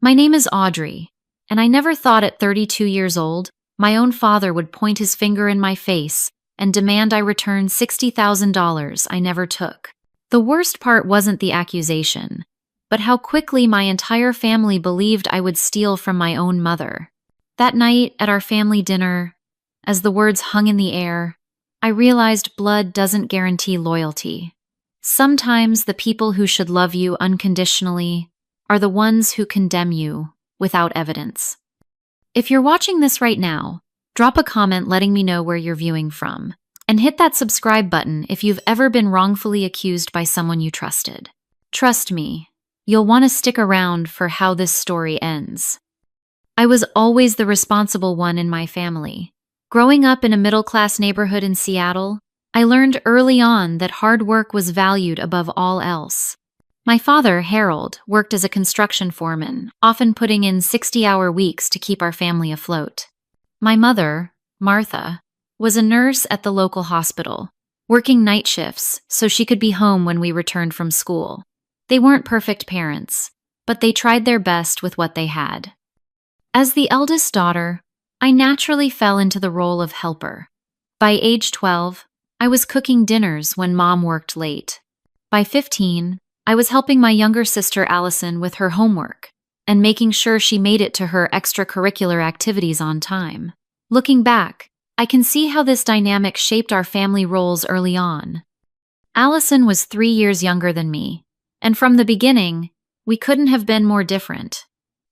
My name is Audrey, and I never thought at 32 years old, my own father would point his finger in my face and demand I return $60,000 I never took. The worst part wasn't the accusation, but how quickly my entire family believed I would steal from my own mother. That night at our family dinner, as the words hung in the air, I realized blood doesn't guarantee loyalty. Sometimes the people who should love you unconditionally are the ones who condemn you without evidence. If you're watching this right now, drop a comment letting me know where you're viewing from, and hit that subscribe button if you've ever been wrongfully accused by someone you trusted. Trust me, you'll want to stick around for how this story ends. I was always the responsible one in my family. Growing up in a middle-class neighborhood in Seattle, I learned early on that hard work was valued above all else. My father, Harold, worked as a construction foreman, often putting in 60-hour weeks to keep our family afloat. My mother, Martha, was a nurse at the local hospital, working night shifts so she could be home when we returned from school. They weren't perfect parents, but they tried their best with what they had. As the eldest daughter, I naturally fell into the role of helper. By age 12, I was cooking dinners when Mom worked late. By 15, I was helping my younger sister Allison with her homework and making sure she made it to her extracurricular activities on time. Looking back, I can see how this dynamic shaped our family roles early on. Allison was 3 years younger than me, and from the beginning, we couldn't have been more different.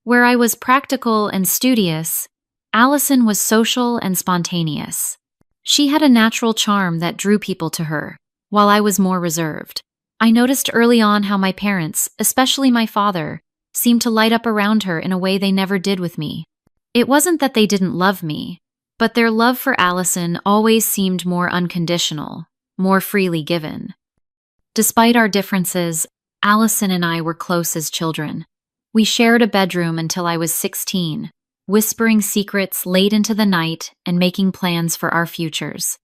Where I was practical and studious, Allison was social and spontaneous. She had a natural charm that drew people to her, while I was more reserved. I noticed early on how my parents, especially my father, seemed to light up around her in a way they never did with me. It wasn't that they didn't love me, but their love for Allison always seemed more unconditional, more freely given. Despite our differences, Allison and I were close as children. We shared a bedroom until I was 16, whispering secrets late into the night and making plans for our futures.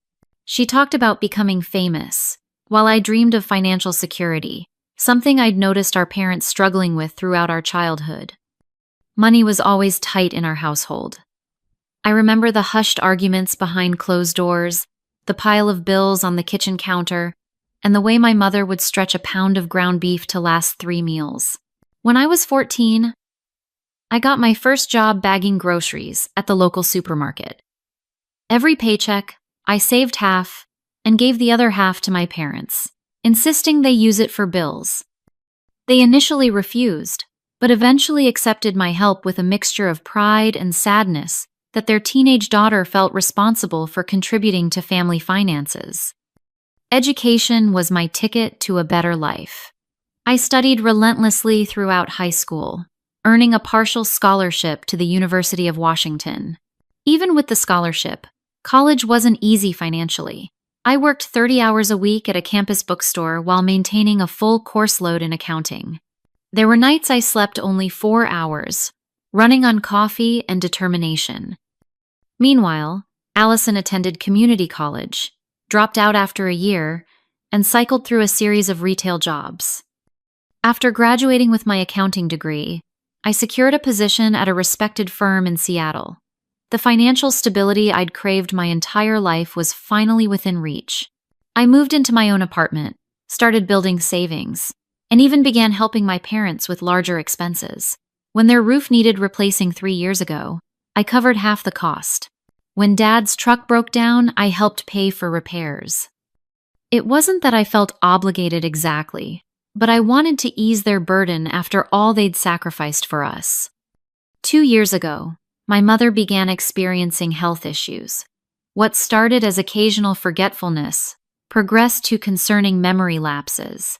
She talked about becoming famous, while I dreamed of financial security, something I'd noticed our parents struggling with throughout our childhood. Money was always tight in our household. I remember the hushed arguments behind closed doors, the pile of bills on the kitchen counter, and the way my mother would stretch a pound of ground beef to last 3 meals. When I was 14, I got my first job bagging groceries at the local supermarket. Every paycheck, I saved half and gave the other half to my parents, insisting they use it for bills. They initially refused, but eventually accepted my help with a mixture of pride and sadness that their teenage daughter felt responsible for contributing to family finances. Education was my ticket to a better life. I studied relentlessly throughout high school, earning a partial scholarship to the University of Washington. Even with the scholarship, college wasn't easy financially. I worked 30 hours a week at a campus bookstore while maintaining a full course load in accounting. There were nights I slept only 4 hours, running on coffee and determination. Meanwhile, Allison attended community college, dropped out after a year, and cycled through a series of retail jobs. After graduating with my accounting degree, I secured a position at a respected firm in Seattle. The financial stability I'd craved my entire life was finally within reach. I moved into my own apartment, started building savings, and even began helping my parents with larger expenses. When their roof needed replacing 3 years ago, I covered half the cost. When Dad's truck broke down, I helped pay for repairs. It wasn't that I felt obligated exactly, but I wanted to ease their burden after all they'd sacrificed for us. 2 years ago, my mother began experiencing health issues. What started as occasional forgetfulness progressed to concerning memory lapses.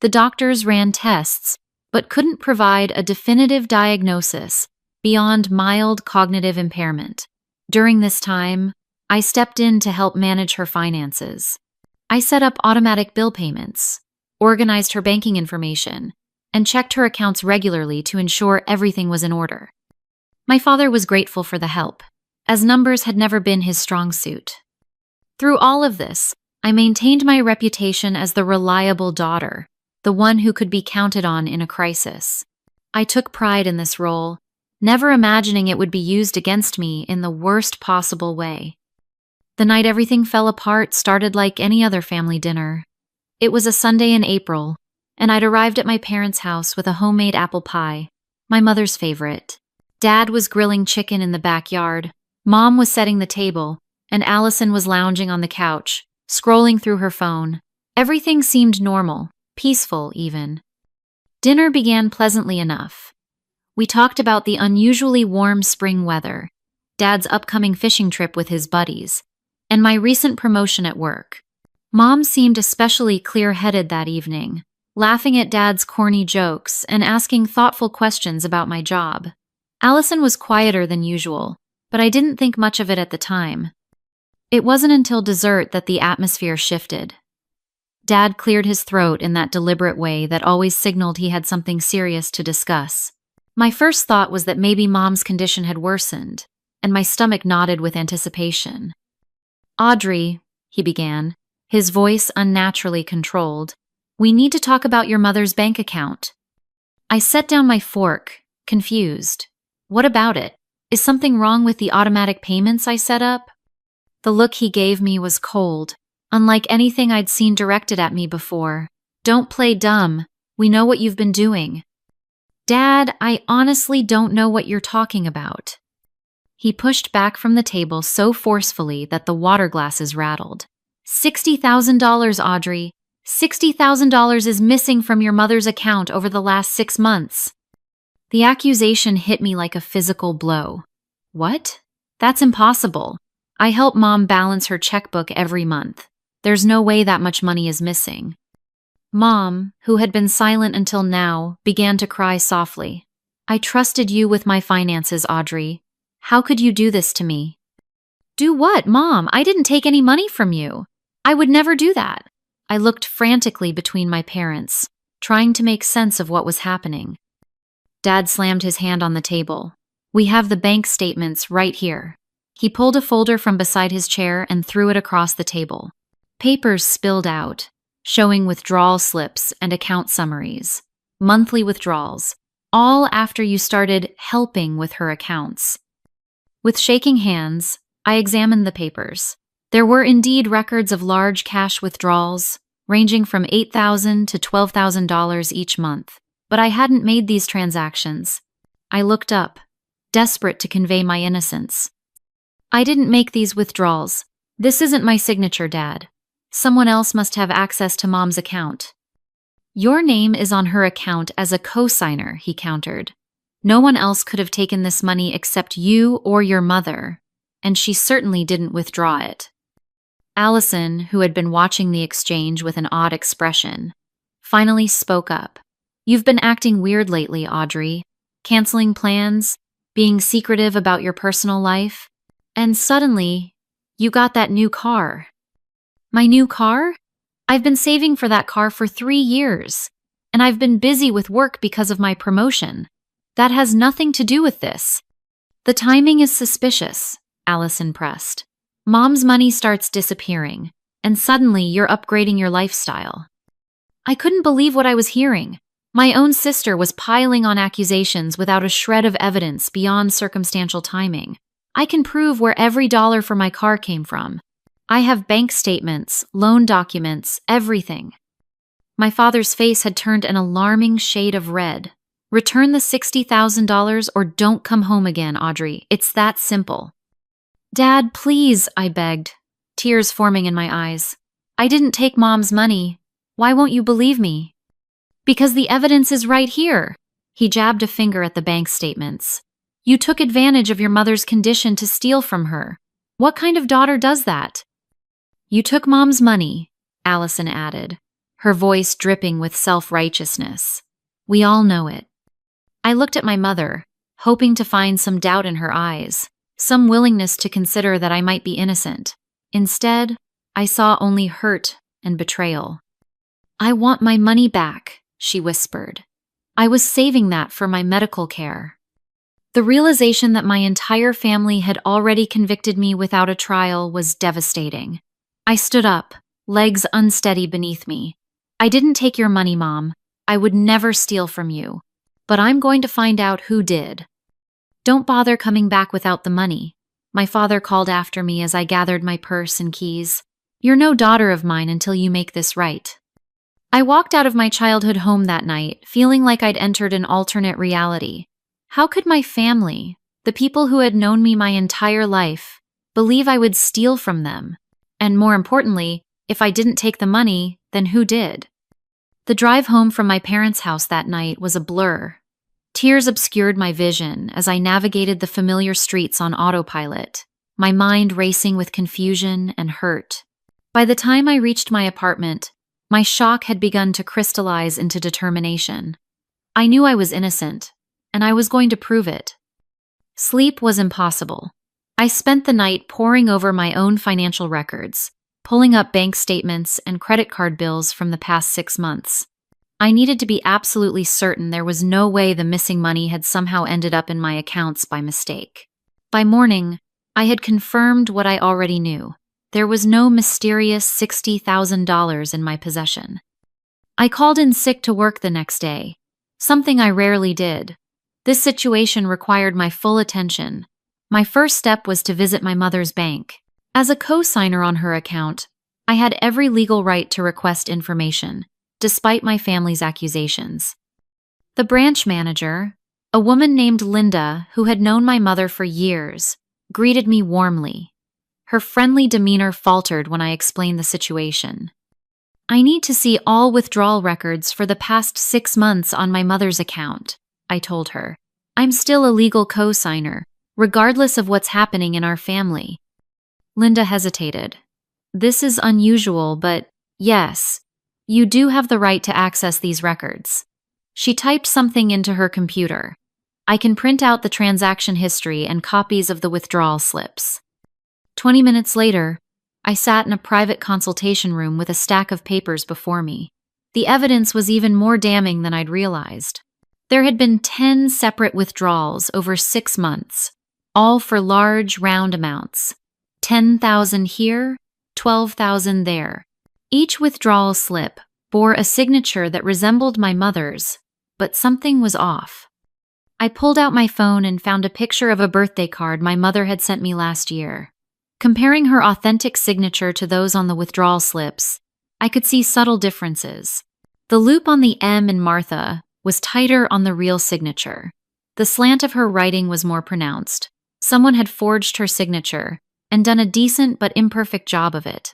The doctors ran tests, but couldn't provide a definitive diagnosis beyond mild cognitive impairment. During this time, I stepped in to help manage her finances. I set up automatic bill payments, organized her banking information, and checked her accounts regularly to ensure everything was in order. My father was grateful for the help, as numbers had never been his strong suit. Through all of this, I maintained my reputation as the reliable daughter, the one who could be counted on in a crisis. I took pride in this role, never imagining it would be used against me in the worst possible way. The night everything fell apart started like any other family dinner. It was a Sunday in April, and I'd arrived at my parents' house with a homemade apple pie, my mother's favorite. Dad was grilling chicken in the backyard, Mom was setting the table, and Allison was lounging on the couch, scrolling through her phone. Everything seemed normal, peaceful even. Dinner began pleasantly enough. We talked about the unusually warm spring weather, Dad's upcoming fishing trip with his buddies, and my recent promotion at work. Mom seemed especially clear-headed that evening, laughing at Dad's corny jokes and asking thoughtful questions about my job. Allison was quieter than usual, but I didn't think much of it at the time. It wasn't until dessert that the atmosphere shifted. Dad cleared his throat in that deliberate way that always signaled he had something serious to discuss. My first thought was that maybe Mom's condition had worsened, and my stomach nodded with anticipation. "Audrey," he began, his voice unnaturally controlled, "we need to talk about your mother's bank account." I set down my fork, confused. What about it? Is something wrong with the automatic payments I set up? The look he gave me was cold, unlike anything I'd seen directed at me before. "Don't play dumb. We know what you've been doing." "Dad, I honestly don't know what you're talking about." He pushed back from the table so forcefully that the water glasses rattled. $60,000, Audrey. $60,000 is missing from your mother's account over the last 6 months. The accusation hit me like a physical blow. What? That's impossible. I help Mom balance her checkbook every month. There's no way that much money is missing. Mom, who had been silent until now, began to cry softly. "I trusted you with my finances, Audrey. How could you do this to me?" "Do what, Mom? I didn't take any money from you. I would never do that." I looked frantically between my parents, trying to make sense of what was happening. Dad slammed his hand on the table. "We have the bank statements right here." He pulled a folder from beside his chair and threw it across the table. Papers spilled out, showing withdrawal slips and account summaries, monthly withdrawals, all after you started helping with her accounts. With shaking hands, I examined the papers. There were indeed records of large cash withdrawals, ranging from $8,000 to $12,000 each month, but I hadn't made these transactions. I looked up, desperate to convey my innocence. "I didn't make these withdrawals. This isn't my signature, Dad. Someone else must have access to Mom's account." "Your name is on her account as a co-signer," he countered. "No one else could have taken this money except you or your mother, and she certainly didn't withdraw it." Allison, who had been watching the exchange with an odd expression, finally spoke up. "You've been acting weird lately, Audrey. Canceling plans, being secretive about your personal life, and suddenly, you got that new car." "My new car? I've been saving for that car for 3 years, and I've been busy with work because of my promotion. That has nothing to do with this." "The timing is suspicious," Allison pressed. "Mom's money starts disappearing, and suddenly you're upgrading your lifestyle." I couldn't believe what I was hearing. My own sister was piling on accusations without a shred of evidence beyond circumstantial timing. I can prove where every dollar for my car came from. I have bank statements, loan documents, everything. My father's face had turned an alarming shade of red. "Return the $60,000 or don't come home again, Audrey. It's that simple." "Dad, please," I begged, tears forming in my eyes. "I didn't take Mom's money. Why won't you believe me?" "Because the evidence is right here." He jabbed a finger at the bank statements. "You took advantage of your mother's condition to steal from her. What kind of daughter does that?" "You took Mom's money," Allison added, her voice dripping with self-righteousness. "We all know it." I looked at my mother, hoping to find some doubt in her eyes, some willingness to consider that I might be innocent. Instead, I saw only hurt and betrayal. "I want my money back," she whispered. "I was saving that for my medical care." The realization that my entire family had already convicted me without a trial was devastating. I stood up, legs unsteady beneath me. "I didn't take your money, Mom. I would never steal from you." but I'm going to find out who did. Don't bother coming back without the money, my father called after me as I gathered my purse and keys. You're no daughter of mine until you make this right. I walked out of my childhood home that night, feeling like I'd entered an alternate reality. How could my family, the people who had known me my entire life, believe I would steal from them? And more importantly, if I didn't take the money, then who did? The drive home from my parents' house that night was a blur. Tears obscured my vision as I navigated the familiar streets on autopilot, my mind racing with confusion and hurt. By the time I reached my apartment, my shock had begun to crystallize into determination. I knew I was innocent, and I was going to prove it. Sleep was impossible. I spent the night poring over my own financial records, pulling up bank statements and credit card bills from the past 6 months. I needed to be absolutely certain there was no way the missing money had somehow ended up in my accounts by mistake. By morning, I had confirmed what I already knew. There was no mysterious $60,000 in my possession. I called in sick to work the next day, something I rarely did. This situation required my full attention. My first step was to visit my mother's bank. As a co-signer on her account, I had every legal right to request information, despite my family's accusations. The branch manager, a woman named Linda who had known my mother for years, greeted me warmly. Her friendly demeanor faltered when I explained the situation. I need to see all withdrawal records for the past 6 months on my mother's account, I told her. I'm still a legal co-signer, regardless of what's happening in our family. Linda hesitated. This is unusual, but yes, you do have the right to access these records. She typed something into her computer. I can print out the transaction history and copies of the withdrawal slips. 20 minutes later, I sat in a private consultation room with a stack of papers before me. The evidence was even more damning than I'd realized. There had been 10 separate withdrawals over 6 months, all for large, round amounts. 10,000 here, 12,000 there. Each withdrawal slip bore a signature that resembled my mother's, but something was off. I pulled out my phone and found a picture of a birthday card my mother had sent me last year. Comparing her authentic signature to those on the withdrawal slips, I could see subtle differences. The loop on the M in Martha was tighter on the real signature. The slant of her writing was more pronounced. Someone had forged her signature and done a decent but imperfect job of it.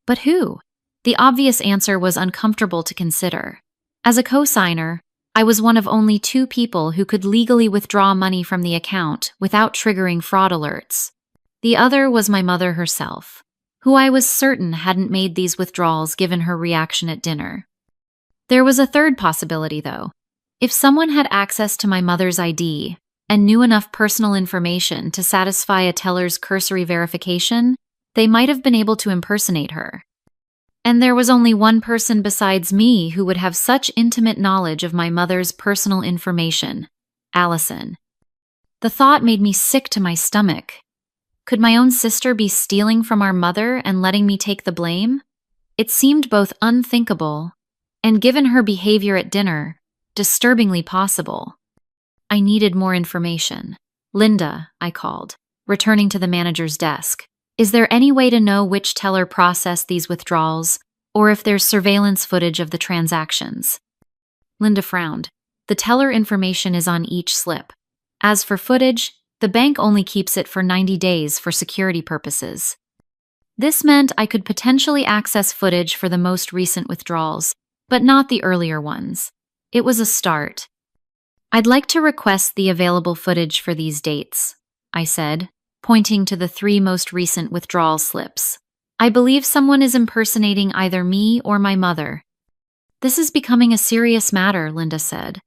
But who? The obvious answer was uncomfortable to consider. As a co-signer, I was one of only 2 people who could legally withdraw money from the account without triggering fraud alerts. The other was my mother herself, who I was certain hadn't made these withdrawals given her reaction at dinner. There was a third possibility, though. If someone had access to my mother's ID and knew enough personal information to satisfy a teller's cursory verification, they might have been able to impersonate her. And there was only one person besides me who would have such intimate knowledge of my mother's personal information, Allison. The thought made me sick to my stomach. Could my own sister be stealing from our mother and letting me take the blame? It seemed both unthinkable and, given her behavior at dinner, disturbingly possible. I needed more information. Linda, I called, returning to the manager's desk. Is there any way to know which teller processed these withdrawals, or if there's surveillance footage of the transactions? Linda frowned. The teller information is on each slip. As for footage, the bank only keeps it for 90 days for security purposes. This meant I could potentially access footage for the most recent withdrawals, but not the earlier ones. It was a start. I'd like to request the available footage for these dates, I said, pointing to the 3 most recent withdrawal slips. I believe someone is impersonating either me or my mother. This is becoming a serious matter, Linda said.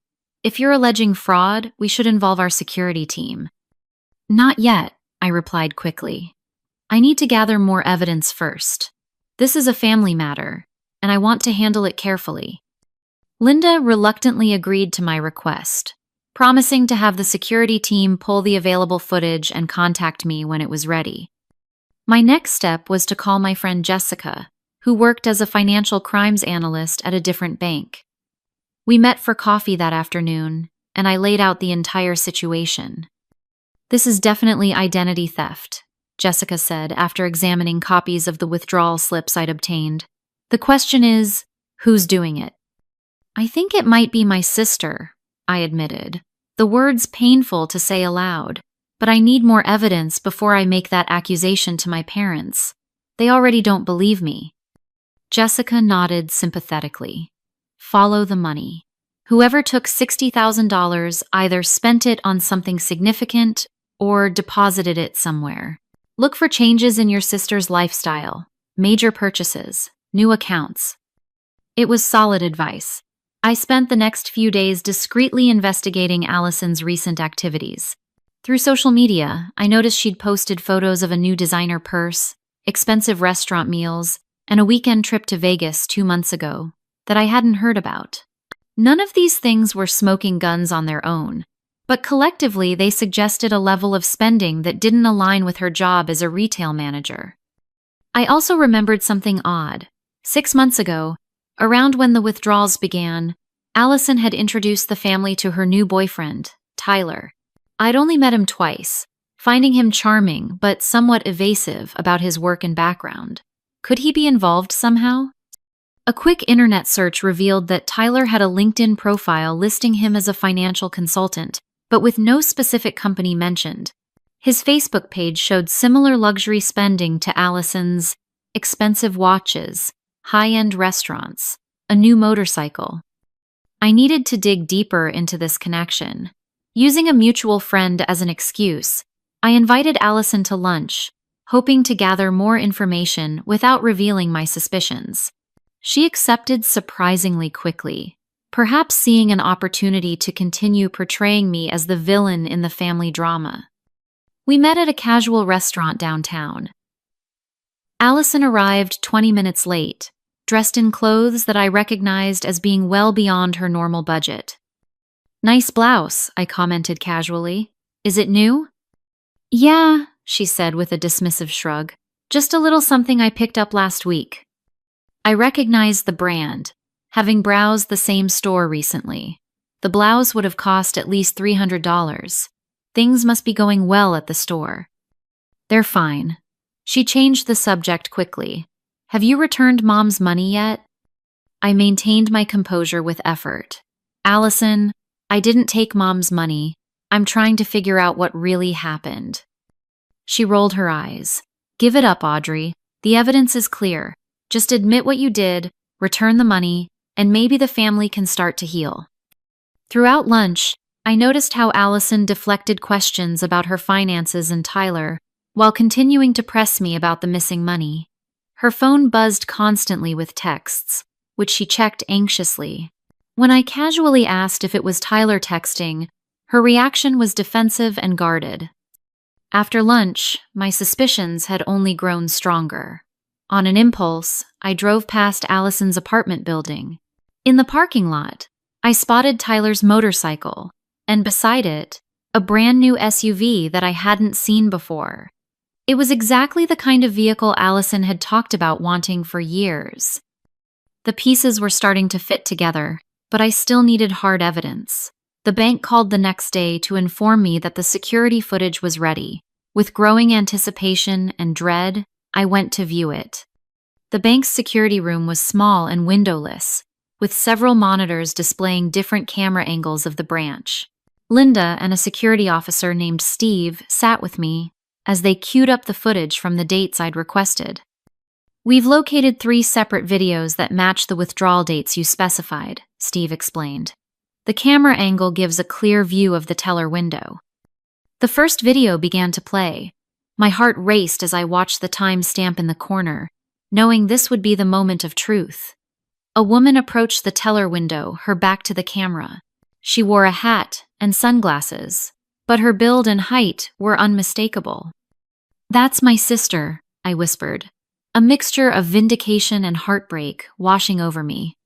If you're alleging fraud, we should involve our security team. Not yet, I replied quickly. I need to gather more evidence first. This is a family matter, and I want to handle it carefully. Linda reluctantly agreed to my request, promising to have the security team pull the available footage and contact me when it was ready. My next step was to call my friend Jessica, who worked as a financial crimes analyst at a different bank. We met for coffee that afternoon, and I laid out the entire situation. "This is definitely identity theft," Jessica said after examining copies of the withdrawal slips I'd obtained. "The question is, who's doing it?" "I think it might be my sister," I admitted, the words painful to say aloud, but I need more evidence before I make that accusation to my parents. They already don't believe me. Jessica nodded sympathetically. "Follow the money. Whoever took $60,000 either spent it on something significant or deposited it somewhere. Look for changes in your sister's lifestyle, major purchases, new accounts." It was solid advice. I spent the next few days discreetly investigating Allison's recent activities. Through social media, I noticed she'd posted photos of a new designer purse, expensive restaurant meals, and a weekend trip to Vegas 2 months ago that I hadn't heard about. None of these things were smoking guns on their own, but collectively they suggested a level of spending that didn't align with her job as a retail manager. I also remembered something odd. 6 months ago, around when the withdrawals began, Allison had introduced the family to her new boyfriend, Tyler. I'd only met him twice, finding him charming but somewhat evasive about his work and background. Could he be involved somehow? A quick internet search revealed that Tyler had a LinkedIn profile listing him as a financial consultant, but with no specific company mentioned. His Facebook page showed similar luxury spending to Allison's: expensive watches, high-end restaurants, a new motorcycle. I needed to dig deeper into this connection. Using a mutual friend as an excuse, I invited Allison to lunch, hoping to gather more information without revealing my suspicions. She accepted surprisingly quickly, perhaps seeing an opportunity to continue portraying me as the villain in the family drama. We met at a casual restaurant downtown. Allison arrived 20 minutes late, dressed in clothes that I recognized as being well beyond her normal budget. "Nice blouse," I commented casually. "Is it new?" "Yeah," she said with a dismissive shrug. "Just a little something I picked up last week." I recognized the brand, having browsed the same store recently. The blouse would have cost at least $300. Things must be going well at the store. "They're fine." She changed the subject quickly. "Have you returned Mom's money yet?" I maintained my composure with effort. "Allison, I didn't take Mom's money. I'm trying to figure out what really happened." She rolled her eyes. "Give it up, Audrey. The evidence is clear. Just admit what you did, return the money, and maybe the family can start to heal." Throughout lunch, I noticed how Allison deflected questions about her finances and Tyler, while continuing to press me about the missing money. Her phone buzzed constantly with texts, which she checked anxiously. When I casually asked if it was Tyler texting, her reaction was defensive and guarded. After lunch, my suspicions had only grown stronger. On an impulse, I drove past Allison's apartment building. In the parking lot, I spotted Tyler's motorcycle, and beside it, a brand new SUV that I hadn't seen before. It was exactly the kind of vehicle Allison had talked about wanting for years. The pieces were starting to fit together, but I still needed hard evidence. The bank called the next day to inform me that the security footage was ready. With growing anticipation and dread, I went to view it. The bank's security room was small and windowless, with several monitors displaying different camera angles of the branch. Linda and a security officer named Steve sat with me as they queued up the footage from the dates I'd requested. "We've located 3 separate videos that match the withdrawal dates you specified," Steve explained. "The camera angle gives a clear view of the teller window." The first video began to play. My heart raced as I watched the time stamp in the corner, knowing this would be the moment of truth. A woman approached the teller window, her back to the camera. She wore a hat and sunglasses, but her build and height were unmistakable. "That's my sister," I whispered, a mixture of vindication and heartbreak washing over me.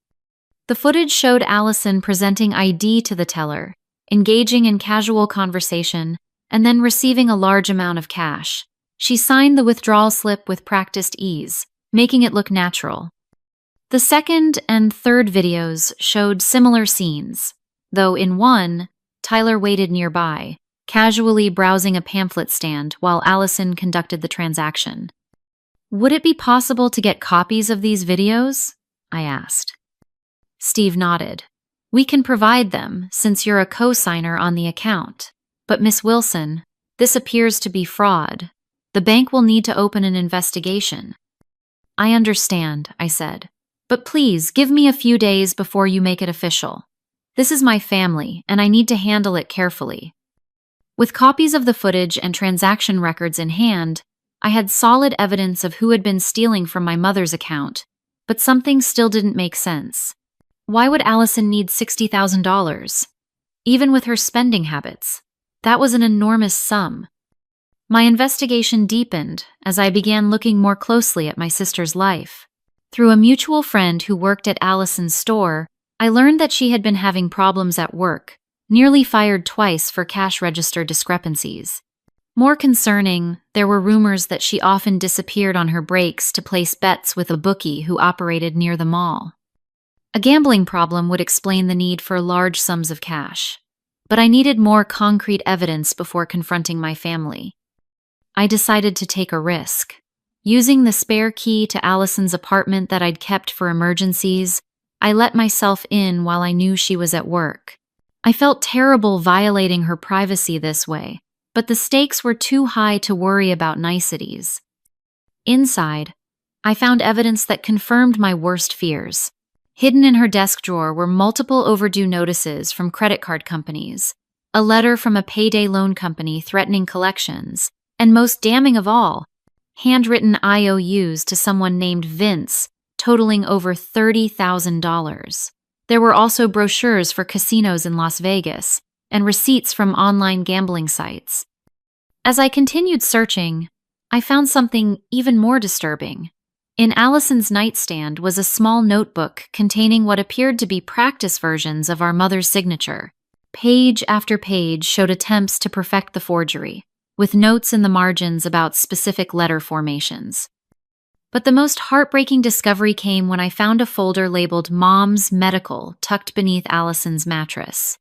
The footage showed Allison presenting ID to the teller, engaging in casual conversation, and then receiving a large amount of cash. She signed the withdrawal slip with practiced ease, making it look natural. The second and third videos showed similar scenes, though in one, Tyler waited nearby, casually browsing a pamphlet stand while Allison conducted the transaction. "Would it be possible to get copies of these videos?" I asked. Steve nodded. "We can provide them since you're a co-signer on the account. But Miss Wilson, this appears to be fraud. The bank will need to open an investigation." "I understand," I said. "But please give me a few days before you make it official. This is my family, and I need to handle it carefully." With copies of the footage and transaction records in hand, I had solid evidence of who had been stealing from my mother's account, but something still didn't make sense. Why would Allison need $60,000? Even with her spending habits, that was an enormous sum. My investigation deepened as I began looking more closely at my sister's life. Through a mutual friend who worked at Allison's store, I learned that she had been having problems at work, nearly fired twice for cash register discrepancies. More concerning, there were rumors that she often disappeared on her breaks to place bets with a bookie who operated near the mall. A gambling problem would explain the need for large sums of cash, but I needed more concrete evidence before confronting my family. I decided to take a risk. Using the spare key to Allison's apartment that I'd kept for emergencies, I let myself in while I knew she was at work. I felt terrible violating her privacy this way, but the stakes were too high to worry about niceties. Inside, I found evidence that confirmed my worst fears. Hidden in her desk drawer were multiple overdue notices from credit card companies, a letter from a payday loan company threatening collections, and most damning of all, handwritten IOUs to someone named Vince, totaling over $30,000. There were also brochures for casinos in Las Vegas and receipts from online gambling sites. As I continued searching, I found something even more disturbing. In Allison's nightstand was a small notebook containing what appeared to be practice versions of our mother's signature. Page after page showed attempts to perfect the forgery, with notes in the margins about specific letter formations. But the most heartbreaking discovery came when I found a folder labeled Mom's Medical tucked beneath Allison's mattress.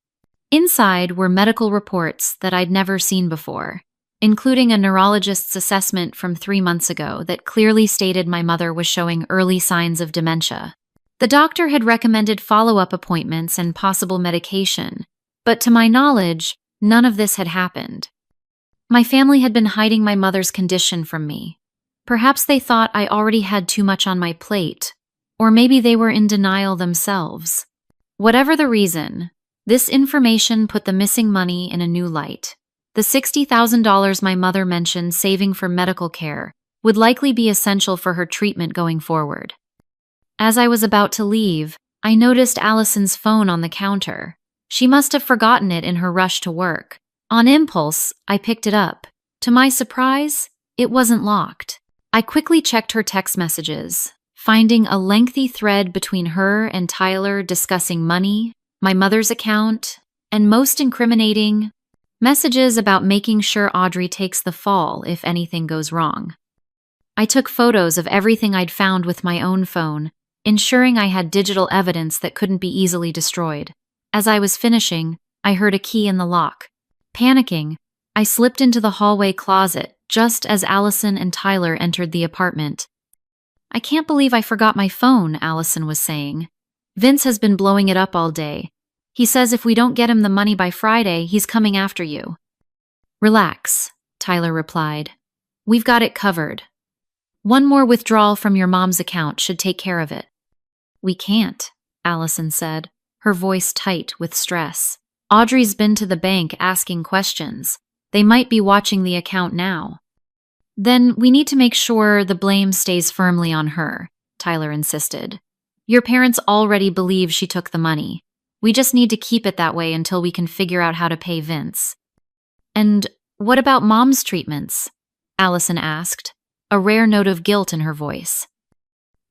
Inside were medical reports that I'd never seen before, including a neurologist's assessment from 3 months ago that clearly stated my mother was showing early signs of dementia. The doctor had recommended follow-up appointments and possible medication, but to my knowledge, none of this had happened. My family had been hiding my mother's condition from me. Perhaps they thought I already had too much on my plate, or maybe they were in denial themselves. Whatever the reason, this information put the missing money in a new light. The $60,000 my mother mentioned saving for medical care would likely be essential for her treatment going forward. As I was about to leave, I noticed Allison's phone on the counter. She must have forgotten it in her rush to work. On impulse, I picked it up. To my surprise, it wasn't locked. I quickly checked her text messages, finding a lengthy thread between her and Tyler discussing money, my mother's account, and most incriminating, messages about making sure Audrey takes the fall if anything goes wrong. I took photos of everything I'd found with my own phone, ensuring I had digital evidence that couldn't be easily destroyed. As I was finishing, I heard a key in the lock. Panicking, I slipped into the hallway closet just as Allison and Tyler entered the apartment. "I can't believe I forgot my phone," Allison was saying. "Vince has been blowing it up all day. He says if we don't get him the money by Friday, he's coming after you." "Relax," Tyler replied. "We've got it covered. One more withdrawal from your mom's account should take care of it." "We can't," Allison said, her voice tight with stress. "Audrey's been to the bank asking questions. They might be watching the account now." "Then we need to make sure the blame stays firmly on her," Tyler insisted. "Your parents already believe she took the money. We just need to keep it that way until we can figure out how to pay Vince." "And what about Mom's treatments?" Allison asked, a rare note of guilt in her voice.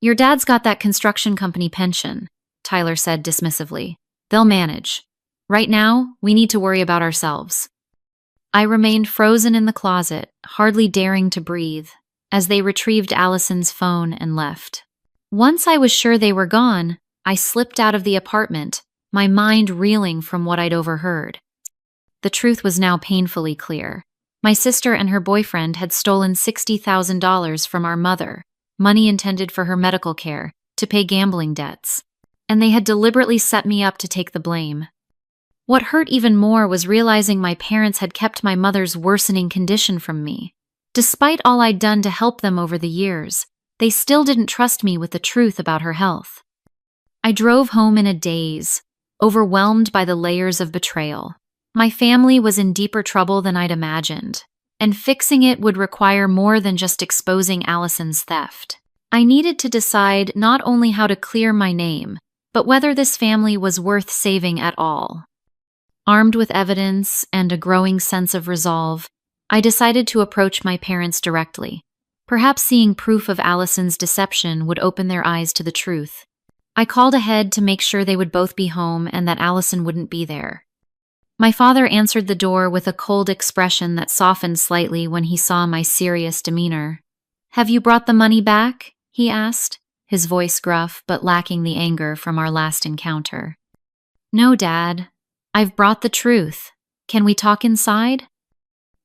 "Your dad's got that construction company pension," Tyler said dismissively. "They'll manage. Right now, we need to worry about ourselves." I remained frozen in the closet, hardly daring to breathe, as they retrieved Allison's phone and left. Once I was sure they were gone, I slipped out of the apartment, my mind reeling from what I'd overheard. The truth was now painfully clear. My sister and her boyfriend had stolen $60,000 from our mother, money intended for her medical care, to pay gambling debts. And they had deliberately set me up to take the blame. What hurt even more was realizing my parents had kept my mother's worsening condition from me. Despite all I'd done to help them over the years, they still didn't trust me with the truth about her health. I drove home in a daze, overwhelmed by the layers of betrayal. My family was in deeper trouble than I'd imagined, and fixing it would require more than just exposing Allison's theft. I needed to decide not only how to clear my name, but whether this family was worth saving at all. Armed with evidence and a growing sense of resolve, I decided to approach my parents directly. Perhaps seeing proof of Allison's deception would open their eyes to the truth. I called ahead to make sure they would both be home and that Allison wouldn't be there. My father answered the door with a cold expression that softened slightly when he saw my serious demeanor. "Have you brought the money back?" he asked, his voice gruff but lacking the anger from our last encounter. "No, Dad. I've brought the truth. Can we talk inside?"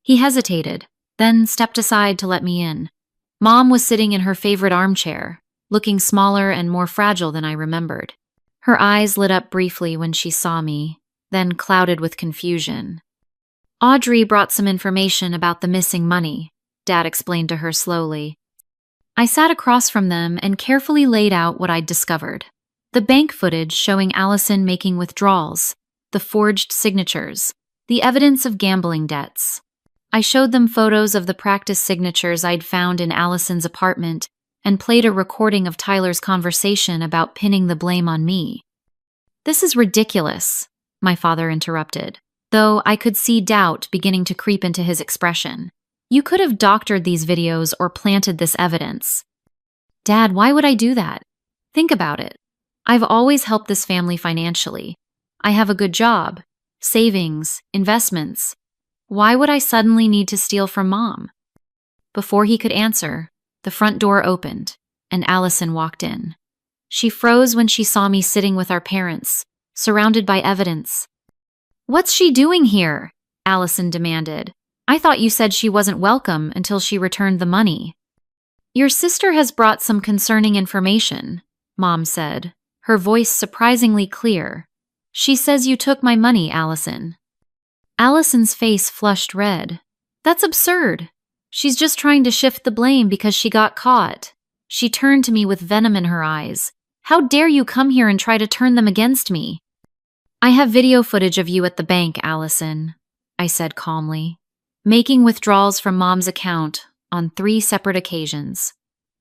He hesitated, then stepped aside to let me in. Mom was sitting in her favorite armchair, looking smaller and more fragile than I remembered. Her eyes lit up briefly when she saw me, then clouded with confusion. "Audrey brought some information about the missing money," Dad explained to her slowly. I sat across from them and carefully laid out what I'd discovered. The bank footage showing Allison making withdrawals, the forged signatures, the evidence of gambling debts. I showed them photos of the practice signatures I'd found in Allison's apartment and played a recording of Tyler's conversation about pinning the blame on me. "This is ridiculous," my father interrupted, though I could see doubt beginning to creep into his expression. "You could have doctored these videos or planted this evidence." "Dad, why would I do that? Think about it. I've always helped this family financially. I have a good job, savings, investments. Why would I suddenly need to steal from Mom?" Before he could answer, the front door opened, and Allison walked in. She froze when she saw me sitting with our parents, surrounded by evidence. "What's she doing here?" Allison demanded. "I thought you said she wasn't welcome until she returned the money." "Your sister has brought some concerning information," Mom said, her voice surprisingly clear. "She says you took my money, Allison." Allison's face flushed red. "That's absurd. She's just trying to shift the blame because she got caught." She turned to me with venom in her eyes. "How dare you come here and try to turn them against me?" "I have video footage of you at the bank, Allison," I said calmly, "making withdrawals from Mom's account on 3 separate occasions.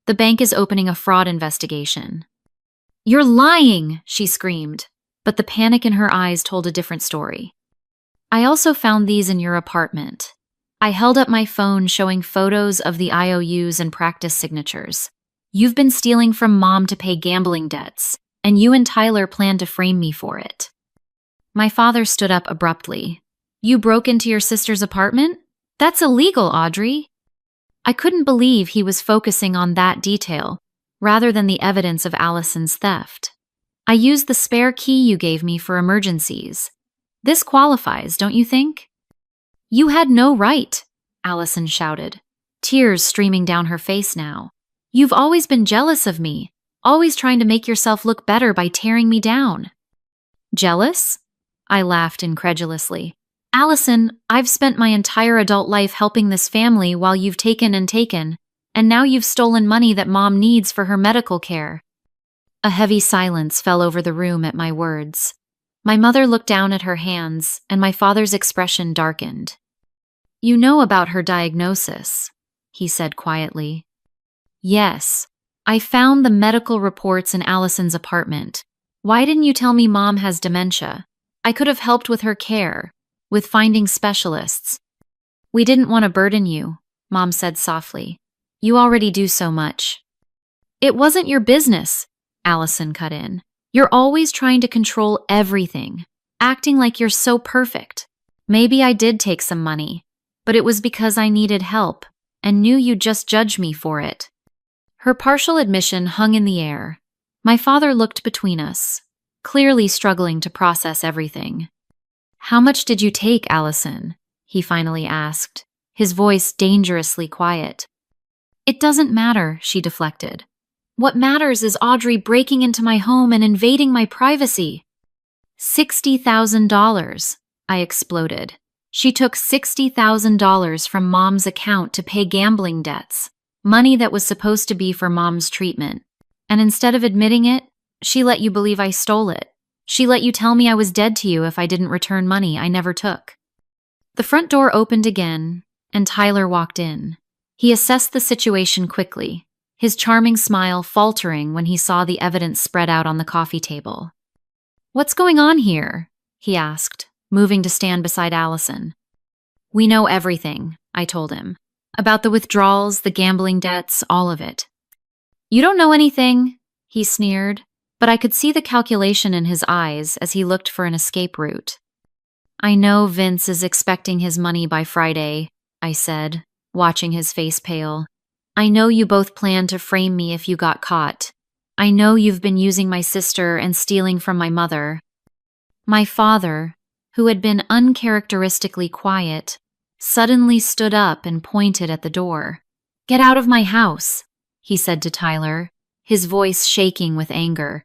The bank is opening a fraud investigation." "You're lying!" she screamed, but the panic in her eyes told a different story. "I also found these in your apartment." I held up my phone showing photos of the IOUs and practice signatures. "You've been stealing from Mom to pay gambling debts, and you and Tyler plan to frame me for it." My father stood up abruptly. "You broke into your sister's apartment? That's illegal, Audrey." I couldn't believe he was focusing on that detail, rather than the evidence of Allison's theft. "I used the spare key you gave me for emergencies. This qualifies, don't you think?" "You had no right," Allison shouted, tears streaming down her face now. "You've always been jealous of me, always trying to make yourself look better by tearing me down." "Jealous?" I laughed incredulously. "Allison, I've spent my entire adult life helping this family while you've taken, and now you've stolen money that Mom needs for her medical care." A heavy silence fell over the room at my words. My mother looked down at her hands, and my father's expression darkened. "You know about her diagnosis," he said quietly. "Yes. I found the medical reports in Allison's apartment. Why didn't you tell me Mom has dementia? I could have helped with her care, with finding specialists." "We didn't want to burden you," Mom said softly. "You already do so much." "It wasn't your business," Allison cut in. "You're always trying to control everything, acting like you're so perfect. Maybe I did take some money, but it was because I needed help and knew you'd just judge me for it." Her partial admission hung in the air. My father looked between us, clearly struggling to process everything. How much did you take, Allison? He finally asked, his voice dangerously quiet. It doesn't matter, she deflected. What matters is Audrey breaking into my home and invading my privacy. $60,000, I exploded. She took $60,000 from Mom's account to pay gambling debts, money that was supposed to be for Mom's treatment. And instead of admitting it, she let you believe I stole it. She let you tell me I was dead to you if I didn't return money I never took. The front door opened again, and Tyler walked in. He assessed the situation quickly, his charming smile faltering when he saw the evidence spread out on the coffee table. What's going on here? He asked, moving to stand beside Allison. We know everything, I told him. About the withdrawals, the gambling debts, all of it. You don't know anything, he sneered, but I could see the calculation in his eyes as he looked for an escape route. I know Vince is expecting his money by Friday, I said, watching his face pale. I know you both planned to frame me if you got caught. I know you've been using my sister and stealing from my mother. My father, who had been uncharacteristically quiet, suddenly stood up and pointed at the door. Get out of my house, he said to Tyler, his voice shaking with anger.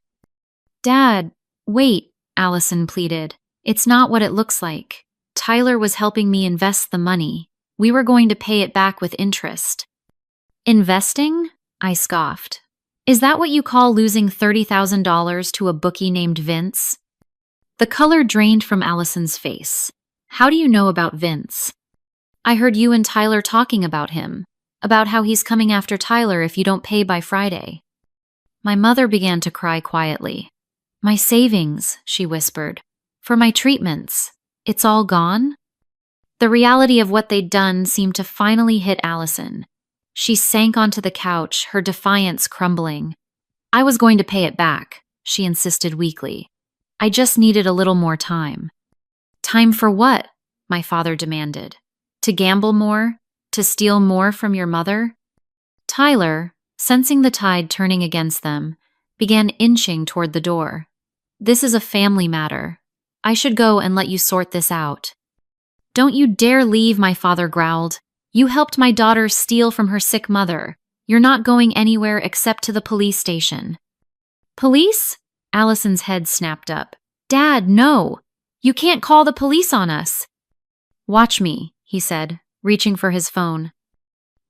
Dad, wait, Allison pleaded. It's not what it looks like. Tyler was helping me invest the money. We were going to pay it back with interest. Investing? I scoffed. Is that what you call losing $30,000 to a bookie named Vince? The color drained from Allison's face. How do you know about Vince? I heard you and Tyler talking about him, about how he's coming after Tyler if you don't pay by Friday. My mother began to cry quietly. My savings, she whispered. For my treatments. It's all gone? The reality of what they'd done seemed to finally hit Allison. She sank onto the couch, her defiance crumbling. I was going to pay it back, she insisted weakly. I just needed a little more time. Time for what? My father demanded. To gamble more? To steal more from your mother? Tyler, sensing the tide turning against them, began inching toward the door. This is a family matter. I should go and let you sort this out. Don't you dare leave, my father growled. You helped my daughter steal from her sick mother. You're not going anywhere except to the police station. Police? Allison's head snapped up. Dad, no! You can't call the police on us. Watch me, he said, reaching for his phone.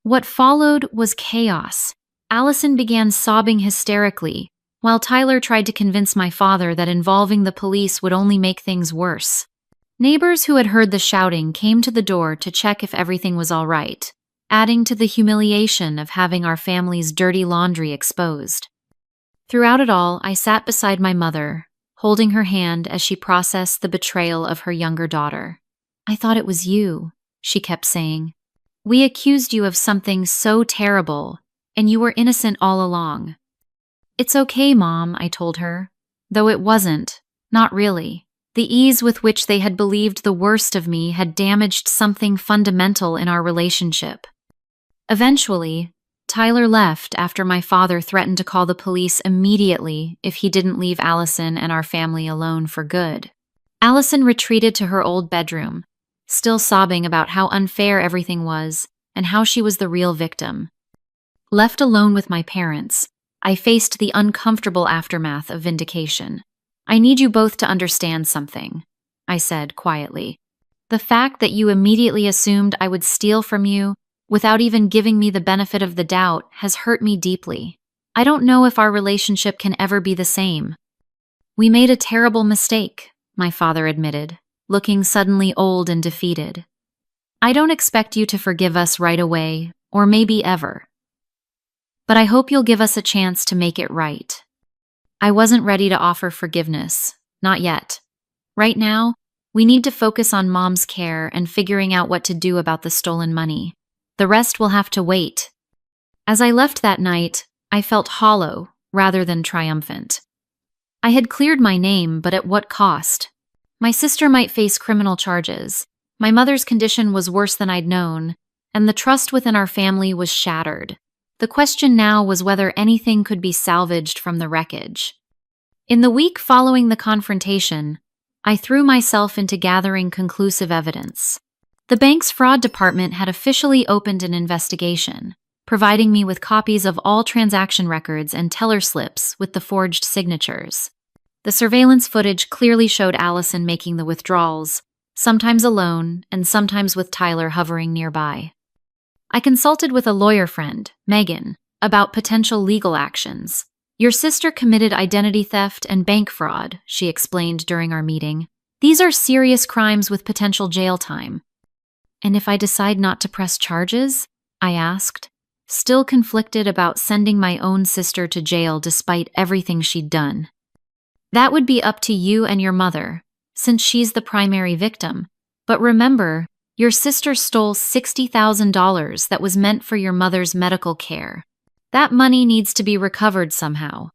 What followed was chaos. Allison began sobbing hysterically, while Tyler tried to convince my father that involving the police would only make things worse. Neighbors who had heard the shouting came to the door to check if everything was all right, adding to the humiliation of having our family's dirty laundry exposed. Throughout it all, I sat beside my mother, holding her hand as she processed the betrayal of her younger daughter. I thought it was you, she kept saying. We accused you of something so terrible, and you were innocent all along. It's okay, Mom, I told her, though it wasn't, not really. The ease with which they had believed the worst of me had damaged something fundamental in our relationship. Eventually, Tyler left after my father threatened to call the police immediately if he didn't leave Allison and our family alone for good. Allison retreated to her old bedroom, still sobbing about how unfair everything was and how she was the real victim. Left alone with my parents, I faced the uncomfortable aftermath of vindication. I need you both to understand something, I said quietly. The fact that you immediately assumed I would steal from you without even giving me the benefit of the doubt has hurt me deeply. I don't know if our relationship can ever be the same. We made a terrible mistake, my father admitted, looking suddenly old and defeated. I don't expect you to forgive us right away, or maybe ever. But I hope you'll give us a chance to make it right. I wasn't ready to offer forgiveness, not yet. Right now, we need to focus on Mom's care and figuring out what to do about the stolen money. The rest will have to wait. As I left that night, I felt hollow rather than triumphant. I had cleared my name, but at what cost? My sister might face criminal charges. My mother's condition was worse than I'd known, and the trust within our family was shattered. The question now was whether anything could be salvaged from the wreckage. In the week following the confrontation, I threw myself into gathering conclusive evidence. The bank's fraud department had officially opened an investigation, providing me with copies of all transaction records and teller slips with the forged signatures. The surveillance footage clearly showed Allison making the withdrawals, sometimes alone and sometimes with Tyler hovering nearby. I consulted with a lawyer friend, Megan, about potential legal actions. Your sister committed identity theft and bank fraud, she explained during our meeting. These are serious crimes with potential jail time. And if I decide not to press charges? I asked, still conflicted about sending my own sister to jail despite everything she'd done. That would be up to you and your mother, since she's the primary victim. But remember, your sister stole $60,000 that was meant for your mother's medical care. That money needs to be recovered somehow.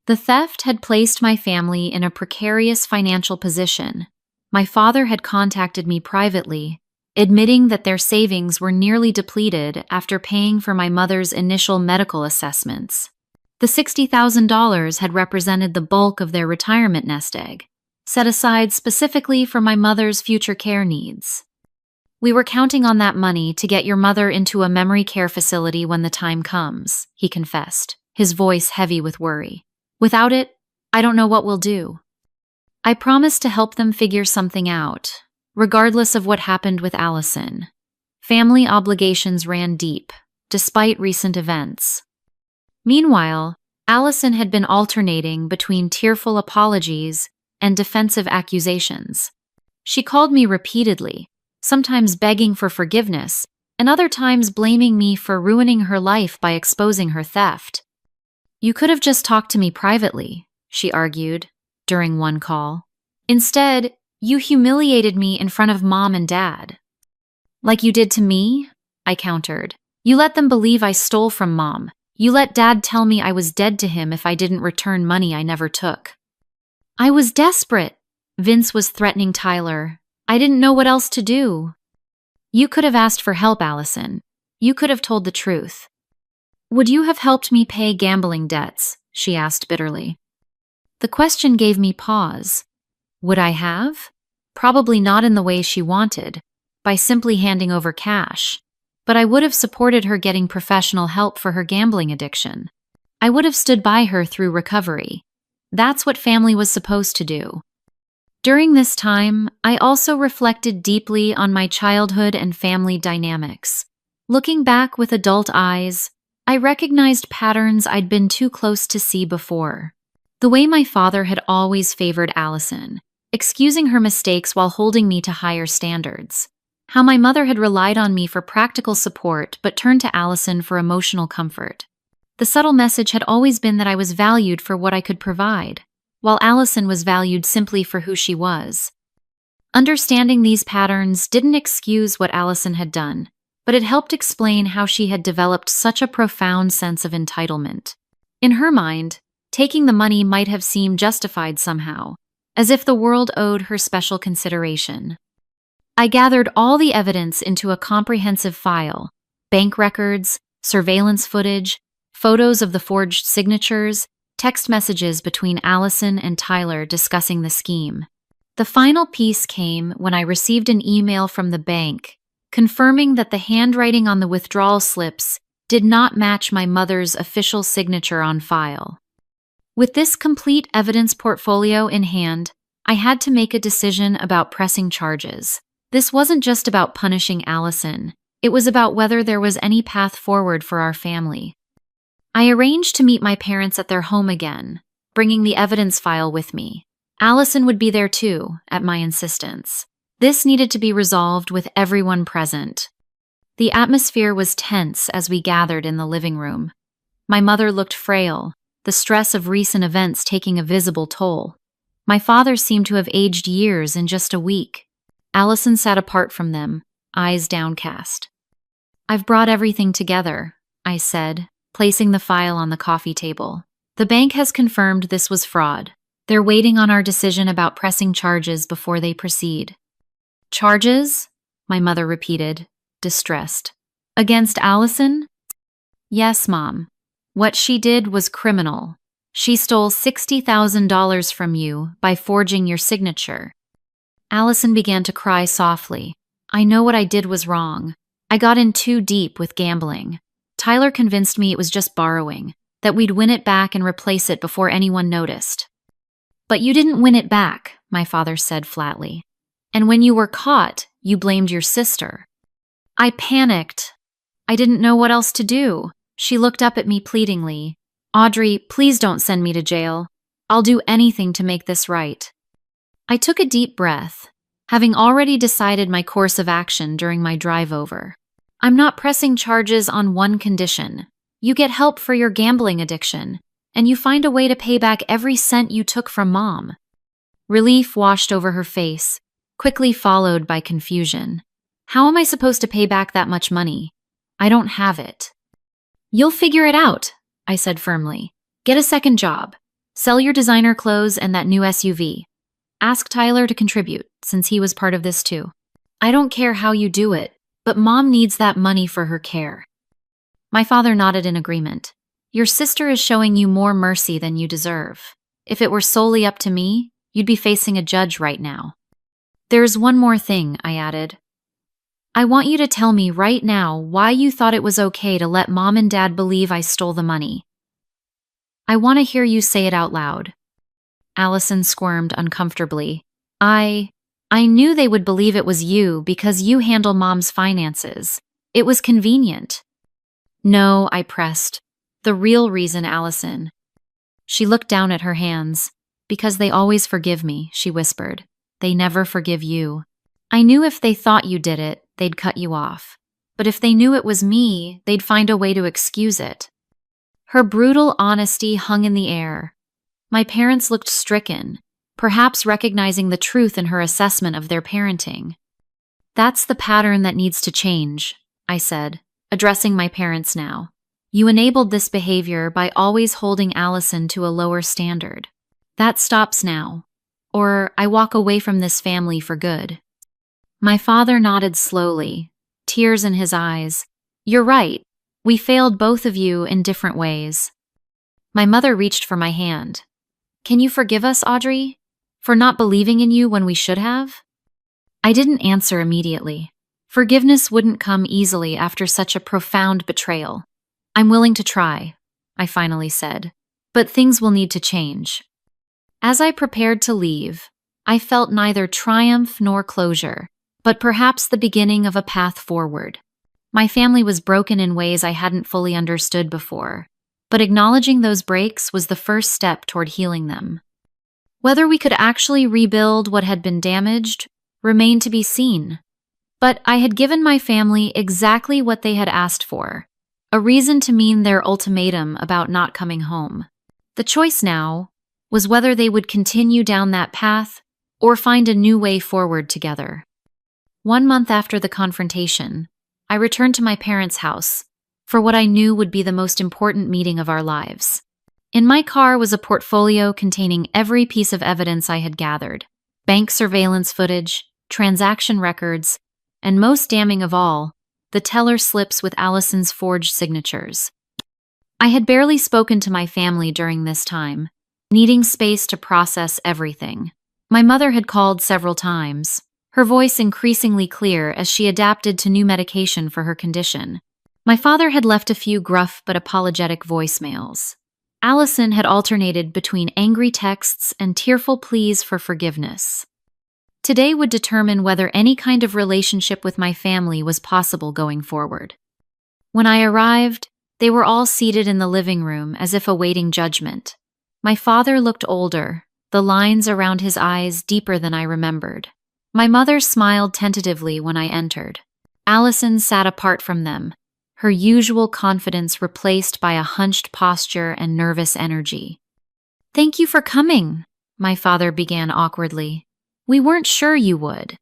The theft had placed my family in a precarious financial position. My father had contacted me privately, admitting that their savings were nearly depleted after paying for my mother's initial medical assessments. The $60,000 had represented the bulk of their retirement nest egg, set aside specifically for my mother's future care needs. We were counting on that money to get your mother into a memory care facility when the time comes, he confessed, his voice heavy with worry. Without it, I don't know what we'll do. I promised to help them figure something out, regardless of what happened with Allison. Family obligations ran deep, despite recent events. Meanwhile, Allison had been alternating between tearful apologies and defensive accusations. She called me repeatedly, sometimes begging for forgiveness, and other times blaming me for ruining her life by exposing her theft. You could have just talked to me privately, she argued, during one call. Instead, you humiliated me in front of Mom and Dad. Like you did to me? I countered. You let them believe I stole from Mom. You let Dad tell me I was dead to him if I didn't return money I never took. I was desperate. Vince was threatening Tyler. I didn't know what else to do. You could have asked for help, Allison. You could have told the truth. Would you have helped me pay gambling debts? She asked bitterly. The question gave me pause. Would I have? Probably not in the way she wanted, by simply handing over cash. But I would have supported her getting professional help for her gambling addiction. I would have stood by her through recovery. That's what family was supposed to do. During this time, I also reflected deeply on my childhood and family dynamics. Looking back with adult eyes, I recognized patterns I'd been too close to see before. The way my father had always favored Allison, excusing her mistakes while holding me to higher standards. How my mother had relied on me for practical support but turned to Allison for emotional comfort. The subtle message had always been that I was valued for what I could provide, while Allison was valued simply for who she was. Understanding these patterns didn't excuse what Allison had done, but it helped explain how she had developed such a profound sense of entitlement. In her mind, taking the money might have seemed justified somehow, as if the world owed her special consideration. I gathered all the evidence into a comprehensive file: bank records, surveillance footage, photos of the forged signatures, text messages between Allison and Tyler discussing the scheme. The final piece came when I received an email from the bank confirming that the handwriting on the withdrawal slips did not match my mother's official signature on file. With this complete evidence portfolio in hand, I had to make a decision about pressing charges. This wasn't just about punishing Allison. It was about whether there was any path forward for our family. I arranged to meet my parents at their home again, bringing the evidence file with me. Allison would be there too, at my insistence. This needed to be resolved with everyone present. The atmosphere was tense as we gathered in the living room. My mother looked frail, the stress of recent events taking a visible toll. My father seemed to have aged years in just a week. Allison sat apart from them, eyes downcast. I've brought everything together, I said, placing the file on the coffee table. The bank has confirmed this was fraud. They're waiting on our decision about pressing charges before they proceed. Charges? My mother repeated, distressed. Against Allison? Yes, Mom. What she did was criminal. She stole $60,000 from you by forging your signature. Allison began to cry softly. I know what I did was wrong. I got in too deep with gambling. Tyler convinced me it was just borrowing, that we'd win it back and replace it before anyone noticed. But you didn't win it back, my father said flatly. And when you were caught, you blamed your sister. I panicked. I didn't know what else to do. She looked up at me pleadingly. Audrey, please don't send me to jail. I'll do anything to make this right. I took a deep breath, having already decided my course of action during my drive over. I'm not pressing charges on one condition. You get help for your gambling addiction, and you find a way to pay back every cent you took from Mom. Relief washed over her face, quickly followed by confusion. How am I supposed to pay back that much money? I don't have it. You'll figure it out, I said firmly. Get a second job. Sell your designer clothes and that new SUV. Ask Tyler to contribute, since he was part of this too. I don't care how you do it, but Mom needs that money for her care. My father nodded in agreement. Your sister is showing you more mercy than you deserve. If it were solely up to me, you'd be facing a judge right now. There's one more thing, I added. I want you to tell me right now why you thought it was okay to let Mom and Dad believe I stole the money. I want to hear you say it out loud. Allison squirmed uncomfortably. I knew they would believe it was you because you handle Mom's finances. It was convenient. No, I pressed. The real reason, Allison. She looked down at her hands. Because they always forgive me, she whispered. They never forgive you. I knew if they thought you did it, they'd cut you off. But if they knew it was me, they'd find a way to excuse it. Her brutal honesty hung in the air. My parents looked stricken, perhaps recognizing the truth in her assessment of their parenting. That's the pattern that needs to change, I said, addressing my parents now. You enabled this behavior by always holding Allison to a lower standard. That stops now, or I walk away from this family for good. My father nodded slowly, tears in his eyes. You're right. We failed both of you in different ways. My mother reached for my hand. Can you forgive us, Audrey? For not believing in you when we should have? I didn't answer immediately. Forgiveness wouldn't come easily after such a profound betrayal. I'm willing to try, I finally said, but things will need to change. As I prepared to leave, I felt neither triumph nor closure, but perhaps the beginning of a path forward. My family was broken in ways I hadn't fully understood before, but acknowledging those breaks was the first step toward healing them. Whether we could actually rebuild what had been damaged remained to be seen. But I had given my family exactly what they had asked for, a reason to mean their ultimatum about not coming home. The choice now was whether they would continue down that path or find a new way forward together. 1 month after the confrontation, I returned to my parents' house for what I knew would be the most important meeting of our lives. In my car was a portfolio containing every piece of evidence I had gathered: bank surveillance footage, transaction records, and most damning of all, the teller slips with Allison's forged signatures. I had barely spoken to my family during this time, needing space to process everything. My mother had called several times, her voice increasingly clear as she adapted to new medication for her condition. My father had left a few gruff but apologetic voicemails. Allison had alternated between angry texts and tearful pleas for forgiveness. Today would determine whether any kind of relationship with my family was possible going forward. When I arrived, they were all seated in the living room as if awaiting judgment. My father looked older, the lines around his eyes deeper than I remembered. My mother smiled tentatively when I entered. Allison sat apart from them, her usual confidence replaced by a hunched posture and nervous energy. "Thank you for coming," my father began awkwardly. "We weren't sure you would."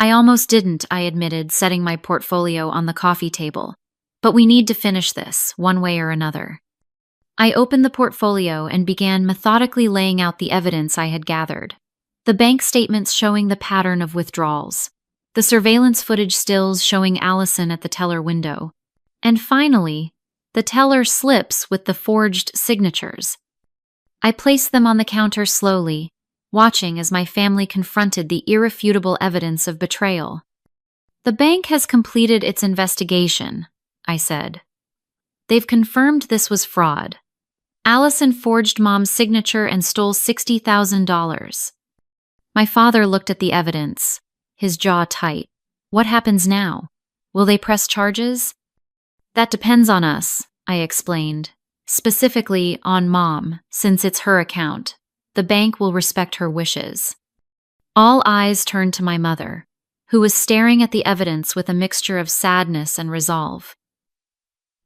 "I almost didn't," I admitted, setting my portfolio on the coffee table. "But we need to finish this, one way or another." I opened the portfolio and began methodically laying out the evidence I had gathered. The bank statements showing the pattern of withdrawals, the surveillance footage stills showing Allison at the teller window, and finally, the teller slips with the forged signatures. I placed them on the counter slowly, watching as my family confronted the irrefutable evidence of betrayal. "The bank has completed its investigation," I said. "They've confirmed this was fraud. Allison forged Mom's signature and stole $60,000. My father looked at the evidence, his jaw tight. "What happens now? Will they press charges?" "That depends on us," I explained. "Specifically on Mom, since it's her account. The bank will respect her wishes." All eyes turned to my mother, who was staring at the evidence with a mixture of sadness and resolve.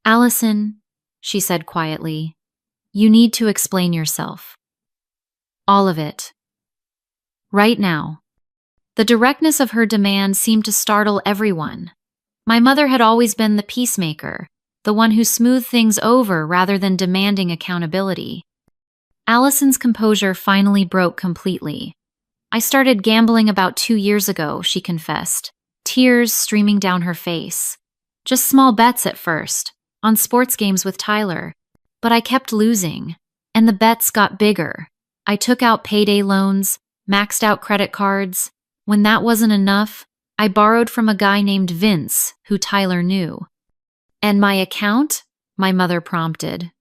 "Allison," she said quietly, "you need to explain yourself. All of it. Right now." The directness of her demand seemed to startle everyone. My mother had always been the peacemaker, the one who smoothed things over rather than demanding accountability. Allison's composure finally broke completely. "I started gambling about 2 years ago," she confessed, tears streaming down her face. "Just small bets at first, on sports games with Tyler. But I kept losing, and the bets got bigger. I took out payday loans, maxed out credit cards. When that wasn't enough, I borrowed from a guy named Vince, who Tyler knew." "And my account?" my mother prompted.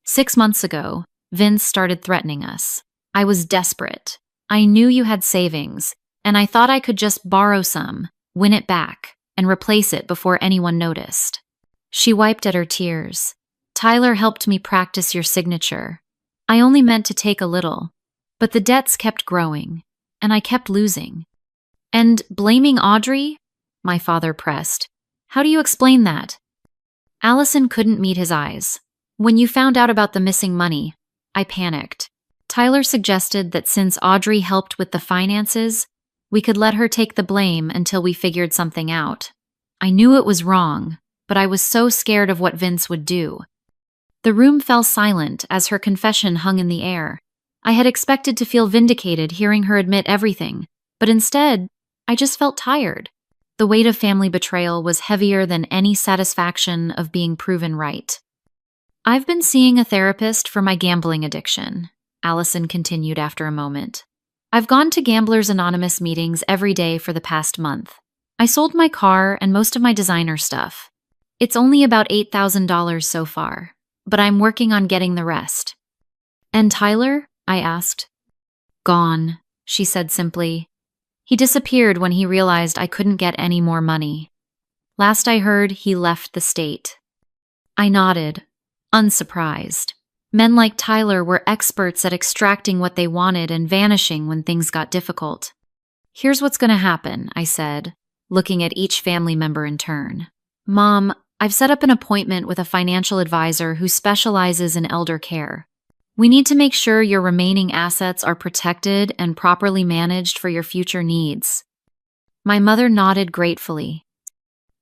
"6 months ago, Vince started threatening us. I was desperate. I knew you had savings, and I thought I could just borrow some, win it back, and replace it before anyone noticed." She wiped at her tears. "Tyler helped me practice your signature. I only meant to take a little, but the debts kept growing, and I kept losing." "And blaming Audrey?" my father pressed. "How do you explain that?" Allison couldn't meet his eyes. "When you found out about the missing money, I panicked. Tyler suggested that since Audrey helped with the finances, we could let her take the blame until we figured something out. I knew it was wrong, but I was so scared of what Vince would do." The room fell silent as her confession hung in the air. I had expected to feel vindicated hearing her admit everything, but instead, I just felt tired. The weight of family betrayal was heavier than any satisfaction of being proven right. "I've been seeing a therapist for my gambling addiction," Allison continued after a moment. "I've gone to Gamblers Anonymous meetings every day for the past month. I sold my car and most of my designer stuff. It's only about $8,000 so far, but I'm working on getting the rest." "And Tyler?" I asked. "Gone," she said simply. "He disappeared when he realized I couldn't get any more money. Last I heard, he left the state." I nodded, unsurprised. Men like Tyler were experts at extracting what they wanted and vanishing when things got difficult. "Here's what's going to happen," I said, looking at each family member in turn. "Mom, I've set up an appointment with a financial advisor who specializes in elder care. We need to make sure your remaining assets are protected and properly managed for your future needs." My mother nodded gratefully.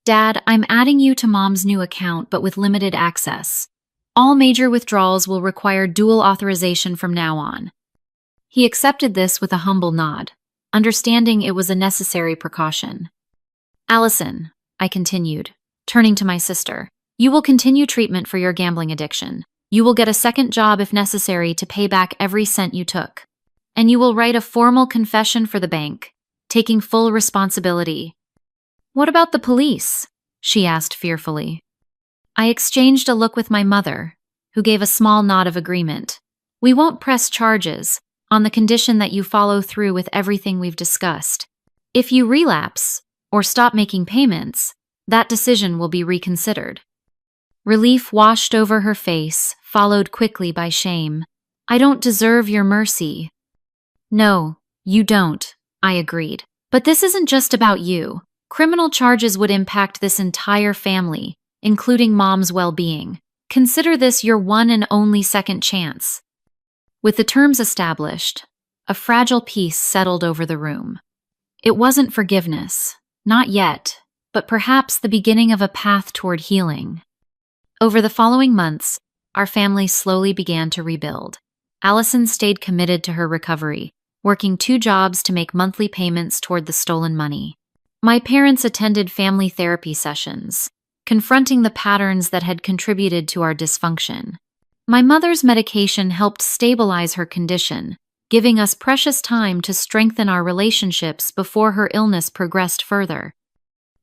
"Dad, I'm adding you to Mom's new account, but with limited access. All major withdrawals will require dual authorization from now on." He accepted this with a humble nod, understanding it was a necessary precaution. "Allison," I continued, turning to my sister, "you will continue treatment for your gambling addiction. You will get a second job if necessary to pay back every cent you took. And you will write a formal confession for the bank, taking full responsibility." "What about the police?" she asked fearfully. I exchanged a look with my mother, who gave a small nod of agreement. "We won't press charges, on the condition that you follow through with everything we've discussed. If you relapse, or stop making payments, that decision will be reconsidered." Relief washed over her face, followed quickly by shame. "I don't deserve your mercy." "No, you don't," I agreed. "But this isn't just about you. Criminal charges would impact this entire family, including Mom's well-being. Consider this your one and only second chance." With the terms established, a fragile peace settled over the room. It wasn't forgiveness, not yet, but perhaps the beginning of a path toward healing. Over the following months, our family slowly began to rebuild. Allison stayed committed to her recovery, working 2 jobs to make monthly payments toward the stolen money. My parents attended family therapy sessions, confronting the patterns that had contributed to our dysfunction. My mother's medication helped stabilize her condition, giving us precious time to strengthen our relationships before her illness progressed further.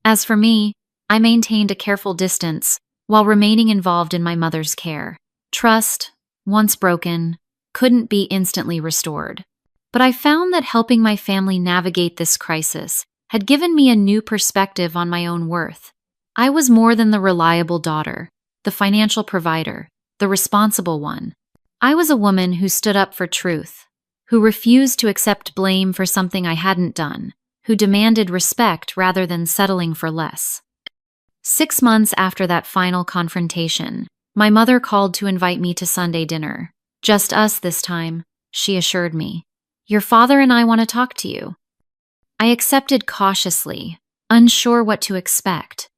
As for me, I maintained a careful distance while remaining involved in my mother's care. Trust, once broken, couldn't be instantly restored. But I found that helping my family navigate this crisis had given me a new perspective on my own worth. I was more than the reliable daughter, the financial provider, the responsible one. I was a woman who stood up for truth, who refused to accept blame for something I hadn't done, who demanded respect rather than settling for less. 6 months after that final confrontation, my mother called to invite me to Sunday dinner. "Just us this time," she assured me. "Your father and I want to talk to you." I accepted cautiously, unsure what to expect.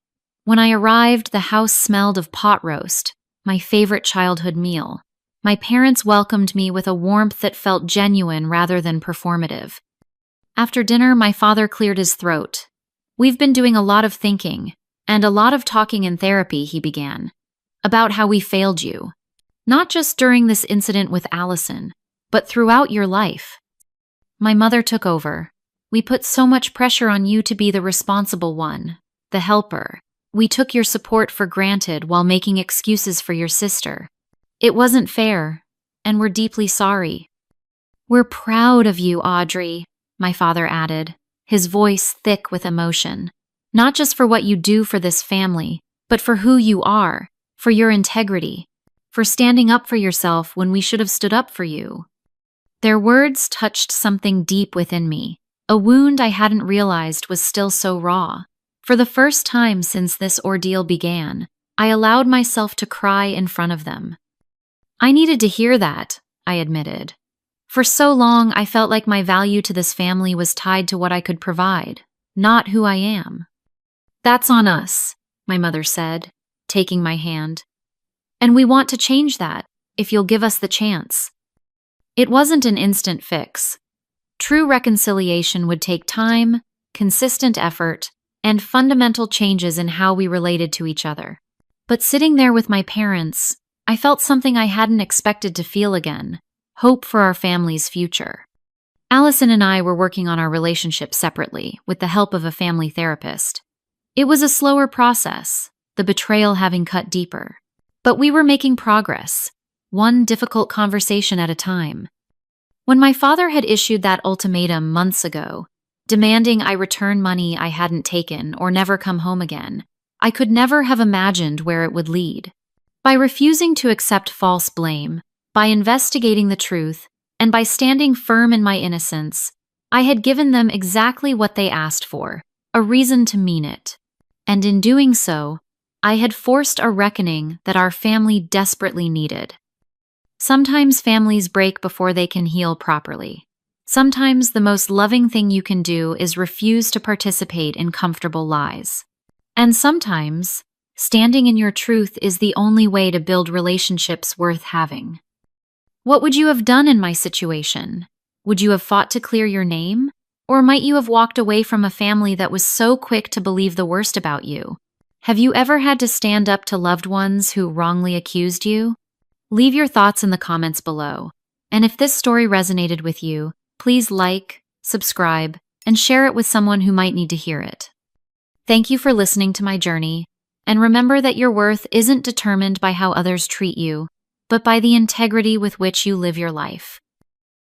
When I arrived, the house smelled of pot roast, my favorite childhood meal. My parents welcomed me with a warmth that felt genuine rather than performative. After dinner, my father cleared his throat. "We've been doing a lot of thinking, and a lot of talking in therapy," he began, "about how we failed you. Not just during this incident with Allison, but throughout your life." My mother took over. "We put so much pressure on you to be the responsible one, the helper. We took your support for granted while making excuses for your sister. It wasn't fair, and we're deeply sorry." "We're proud of you, Audrey," my father added, his voice thick with emotion. "Not just for what you do for this family, but for who you are, for your integrity, for standing up for yourself when we should have stood up for you." Their words touched something deep within me, a wound I hadn't realized was still so raw. For the first time since this ordeal began, I allowed myself to cry in front of them. "I needed to hear that," I admitted. "For so long, I felt like my value to this family was tied to what I could provide, not who I am." "That's on us," my mother said, taking my hand. "And we want to change that, if you'll give us the chance." It wasn't an instant fix. True reconciliation would take time, consistent effort, and fundamental changes in how we related to each other. But sitting there with my parents, I felt something I hadn't expected to feel again: hope for our family's future. Allison and I were working on our relationship separately, with the help of a family therapist. It was a slower process, the betrayal having cut deeper. But we were making progress, one difficult conversation at a time. When my father had issued that ultimatum months ago, demanding I return money I hadn't taken or never come home again, I could never have imagined where it would lead. By refusing to accept false blame, by investigating the truth, and by standing firm in my innocence, I had given them exactly what they asked for, a reason to mean it. And in doing so, I had forced a reckoning that our family desperately needed. Sometimes families break before they can heal properly. Sometimes the most loving thing you can do is refuse to participate in comfortable lies. And sometimes, standing in your truth is the only way to build relationships worth having. What would you have done in my situation? Would you have fought to clear your name? Or might you have walked away from a family that was so quick to believe the worst about you? Have you ever had to stand up to loved ones who wrongly accused you? Leave your thoughts in the comments below. And if this story resonated with you, please like, subscribe, and share it with someone who might need to hear it. Thank you for listening to my journey, and remember that your worth isn't determined by how others treat you, but by the integrity with which you live your life.